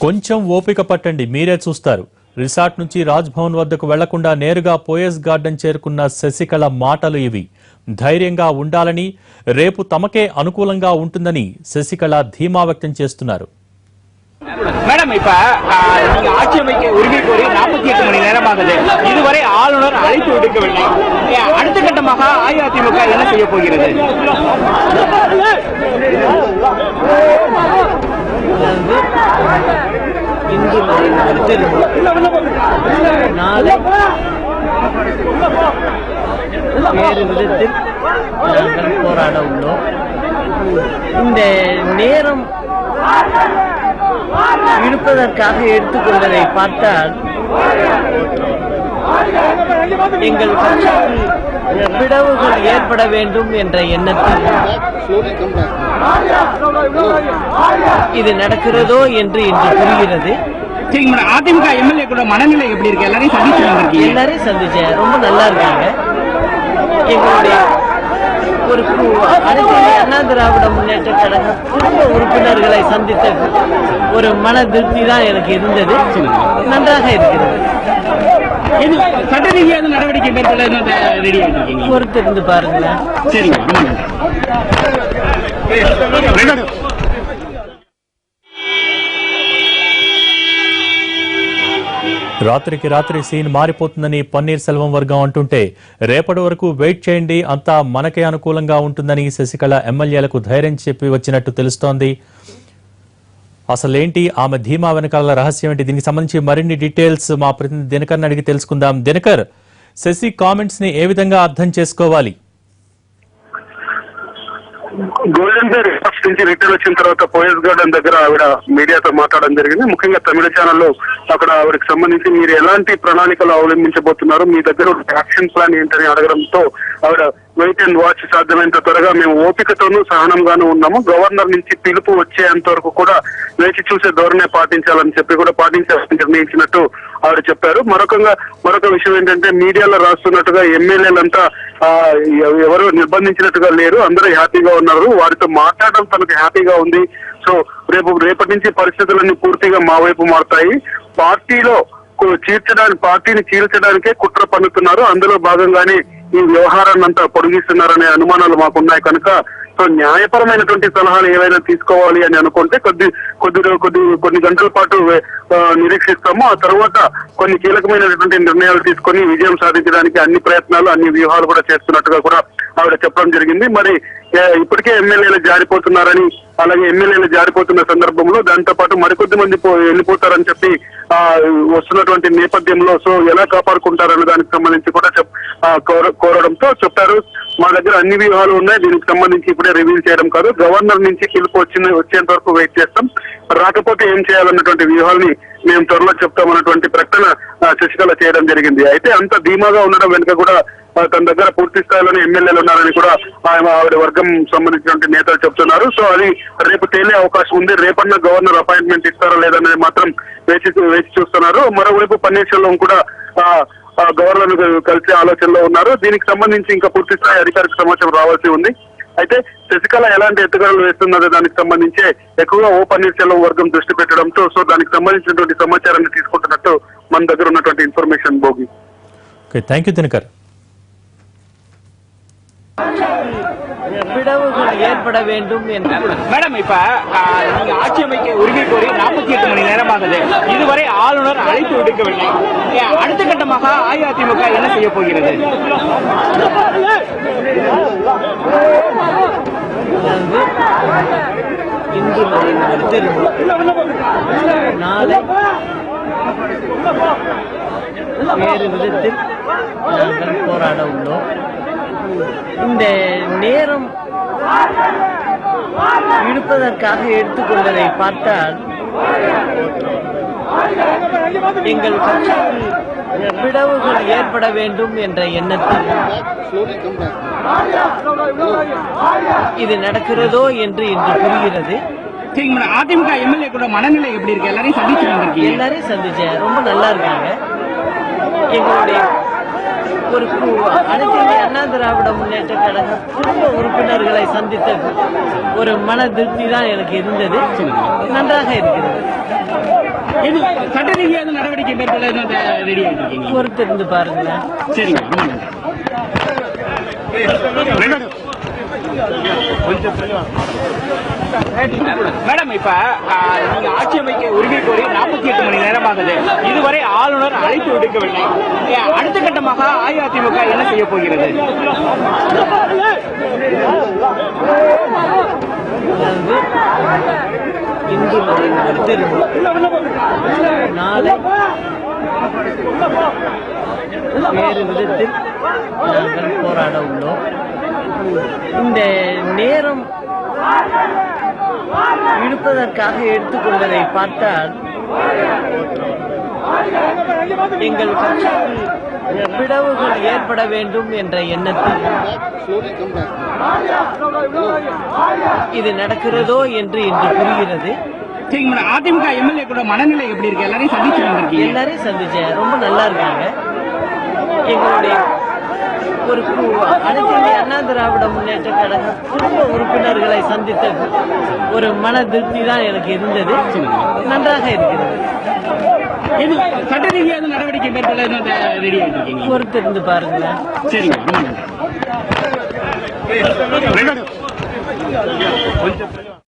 కొంచెం ఓపిక పట్టండి, మీరే చూస్తారు. రిసార్ట్ నుంచి రాజ్ భవన్ వద్దకు వెళ్లకుండా నేరుగా పోయస్ గార్డెన్ చేరుకున్న శశికళ మాటలు ఇవి. ధైర్యంగా ఉండాలని, రేపు తమకే అనుకూలంగా ఉంటుందని శశికళ ధీమా వ్యక్తం చేస్తున్నారు. மேடம், இப்ப நீங்க ஆட்சி அமைக்க உரிமை கோரி 48 மணி நேரமாகுது. இதுவரை ஆளுநர் அழைப்பு விடுக்கவில்லை. அடுத்த கட்டமாக அஇஅதிமுக என்ன செய்ய போகிறது? இன்று நாளை வேறு விதத்தில் நாங்கள் போராட உள்ளோம். இந்த நேரம் இருப்பதற்காக எடுத்துக்கொள்வதை பார்த்தால் எங்கள் கட்சிக்கு பிளவுகள் ஏற்பட வேண்டும் என்ற எண்ணத்தில் இது நடக்கிறதோ என்று இன்று புரிகிறது. அதிமுக எம்எல்ஏ கூட மனநிலை எப்படி இருக்கு? எல்லாரையும் சந்திச்சேன், ரொம்ப நல்லா இருக்காங்க. எங்களுடைய ஒரு அனைத்து அண்ணா திராவிட முன்னேற்ற கழக குடும்ப உறுப்பினர்களை சந்தித்த ஒரு மன திருப்தி தான் எனக்கு இருந்தது. நன்றாக இருக்கிறது. சட்ட ரீதியாக நடவடிக்கை மேற்கொள்ள ரெடி பொறுத்திருந்து பாருங்களேன். రాత్రికి రాత్రి సీన్ మారిపోతుందని పన్నీర్ సెల్వం వర్గం అంటుంటే రేపటి వరకు వెయిట్ చేయండి, అంతా మనకే అనుకూలంగా ఉంటుందని శశికళ ఎమ్మెల్యేలకు ధైర్యం చెప్పి వచ్చినట్టు తెలుస్తోంది. అసలేంటి ఆమె ధీమా వెనకాల రహస్యం ఏంటి? దీనికి సంబంధించి మరిన్ని డీటెయిల్స్ మా ప్రతినిధి దినకర్ని అడిగి తెలుసుకుందాం. దినకర్, శశి కామెంట్స్ ని ఏ విధంగా అర్థం చేసుకోవాలి? గోల్డెన్ బే రిసార్ట్స్ నుంచి రిటర్న్ వచ్చిన తర్వాత పోయస్ గార్డెన్ దగ్గర ఆవిడ మీడియాతో మాట్లాడడం జరిగింది. ముఖ్యంగా తమిళ ఛానల్లో అక్కడ ఆవిడకి సంబంధించి మీరు ఎలాంటి ప్రణాళికలు అవలంబించబోతున్నారు, మీ దగ్గర యాక్షన్ ప్లాన్ ఏంటని అడగడంతో ఆవిడ వెయిట్ అండ్ వాచ్, సాధ్యమైనంత త్వరగా మేము ఓపికతోనూ సహనంగానూ ఉన్నాము, గవర్నర్ నుంచి పిలుపు వచ్చేంత వరకు కూడా వేచి చూసే ధోరణే పాటించాలని చెప్పి కూడా పాటించాలని నిర్ణయించినట్టు ఆవిడ చెప్పారు. మరొక విషయం ఏంటంటే మీడియాలో రాస్తున్నట్టుగా ఎమ్మెల్యేలంతా ఎవరు నిర్బంధించినట్టుగా లేరు, అందరూ హ్యాపీగా ఉన్నారు, వారితో మాట్లాడడం తనకు హ్యాపీగా ఉంది. సో రేపటి నుంచి పరిస్థితులన్నీ పూర్తిగా మా వైపు మారుతాయి. పార్టీని చీల్చడానికే కుట్ర పన్నుతున్నారు, అందులో భాగంగానే ఈ వ్యవహారాన్ని అంతా పొడిగిస్తున్నారనే అనుమానాలు మాకున్నాయి కనుక సో న్యాయపరమైనటువంటి సలహాలు ఏవైనా తీసుకోవాలి అని అనుకుంటే కొన్ని గంటల పాటు నిరీక్షిస్తాము. ఆ తర్వాత కొన్ని కీలకమైనటువంటి నిర్ణయాలు తీసుకొని విజయం సాధించడానికి అన్ని ప్రయత్నాలు, అన్ని వ్యూహాలు కూడా చేస్తున్నట్టుగా కూడా ఆవిడ చెప్పడం జరిగింది. మరి ఇప్పటికే ఎమ్మెల్యేలు జారిపోతున్నారని, అలాగే ఎమ్మెల్యేలు జారిపోతున్న సందర్భంలో దాంతో పాటు మరికొద్ది మంది వెళ్ళిపోతారని చెప్పి వస్తున్నటువంటి నేపథ్యంలో సో ఎలా కాపాడుకుంటారనే దానికి సంబంధించి కూడా కోరడంతో చెప్పారు, మా దగ్గర అన్ని వ్యూహాలు ఉన్నాయి, దీనికి సంబంధించి ఇప్పుడే రివీల్ చేయడం కాదు, గవర్నర్ నుంచి పిలుపు వచ్చేంత వరకు వెయిట్ చేస్తాం, రాకపోతే ఏం చేయాలన్నటువంటి వ్యూహాల్ని మేము త్వరలో చెప్తామన్నటువంటి ప్రకటన శశికళ చేయడం జరిగింది. అయితే అంత ధీమాగా ఉండడం వెనుక కూడా తన దగ్గర పూర్తి స్థాయిలోనే ఎమ్మెల్యేలు ఉన్నారని కూడా ఆవిడ వర్గం సంబంధించినటువంటి నేతలు చెప్తున్నారు. సో అది రేపు తేలే అవకాశం ఉంది. రేపన్నా గవర్నర్ అపాయింట్మెంట్ ఇస్తారా లేదనేది మాత్రం వేచి చూస్తున్నారు. మరోవైపు పన్నీర్ సెల్వం కూడా గవర్నర్ కలిసే ఆలోచనలో ఉన్నారు. దీనికి సంబంధించి ఇంకా పూర్తి స్థాయి అధికారిక సమాచారం రావాల్సి ఉంది. అయితే శశికళ ఎలాంటి ఎత్తుగడలు వేస్తున్నదో దానికి సంబంధించే ఎక్కువగా ఓ పన్నీర్ సెల్వం వర్గం దృష్టి పెట్టడంతో సో దానికి సంబంధించినటువంటి సమాచారాన్ని తీసుకుంటున్నట్టు మన దగ్గర ఉన్నటువంటి information. Bhogi. Thank you Dinakar. பிளவுகள் ஏற்பட வேண்டும் என்று மேடம், இப்ப நீங்க ஆட்சி அமைக்க உரிமை கோரி 48 மணி நேரமாகுது. இதுவரை ஆளுநர் அழைப்பு விடுக்கவில்லை. அடுத்த கட்டமாக அஇஅதிமுக என்ன செய்ய போகிறது? இன்று நாளை வேறு விதத்தில் நாங்கள் போராட உள்ளோம். இந்த நேரம் இருப்பதற்காக எடுத்துக்கொள்வதை பார்த்தால் எங்கள் கட்சிக்கு பிளவுகள் ஏற்பட வேண்டும் என்ற எண்ணத்தில் இது நடக்கிறதோ என்று இன்று புரிகிறது. அதிமுக எம்எல்ஏ கூட மனநிலை எப்படி இருக்கு? எல்லாரையும் சந்திச்சேன், ரொம்ப நல்லா இருக்காங்க. எங்களுடைய ஒரு அனைத்து இந்திய அண்ணா திராவிட முன்னேற்ற கழக குடும்ப உறுப்பினர்களை சந்தித்த ஒரு மன திருப்தி தான் எனக்கு இருந்தது. நன்றாக இருக்கிறது. இது சட்ட ரீதியாக நடவடிக்கை மேற்கொள்ள ரெடி ஆகிட்டு இருக்கீங்க. பொறுத்திருந்து பாருங்களேன். சரிங்க, ரொம்ப நன்றி. மேடம், இப்ப நீங்க ஆட்சி அமைக்க உரிமை கோரி 48 மணி நேரம் ஆகுது. இதுவரை ஆளுநர் அழைப்பு விடுக்கவில்லை. அடுத்த கட்டமாக அஇஅதிமுக என்ன செய்ய போகிறது? அதாவது இன்று வரை நாளை வேறு விதத்தில் நாங்கள் போராட உள்ளோம். இந்த நேரம் இழுப்பதற்காக எடுத்துக்கொண்டதை பார்த்தால் எங்கள் கட்சிக்கு பிளவுகள் ஏற்பட வேண்டும் என்ற எண்ணத்தில் இது நடக்கிறதோ என்று இன்று புரிகிறது. அதிமுக எம்எல்ஏ கூட மனநிலை எப்படி இருக்கு? எல்லாரையும் சந்திச்சு எல்லாரையும் சந்திச்சேன். ரொம்ப நல்லா இருக்காங்க. எங்களுடைய ஒரு அனைத்து இந்திய அண்ணா திராவிட முன்னேற்ற கழக குடும்ப உறுப்பினர்களை சந்தித்த ஒரு மன திருப்தி தான் எனக்கு இருந்தது. நன்றாக இருக்கிறது. இது சட்ட ரீதியாக நடவடிக்கை மேற்கொள்ள ரெடி ஆகிட்டு இருக்கீங்க. பொறுத்திருந்து பாருங்களேன். சரிங்க, ரொம்ப நன்றி.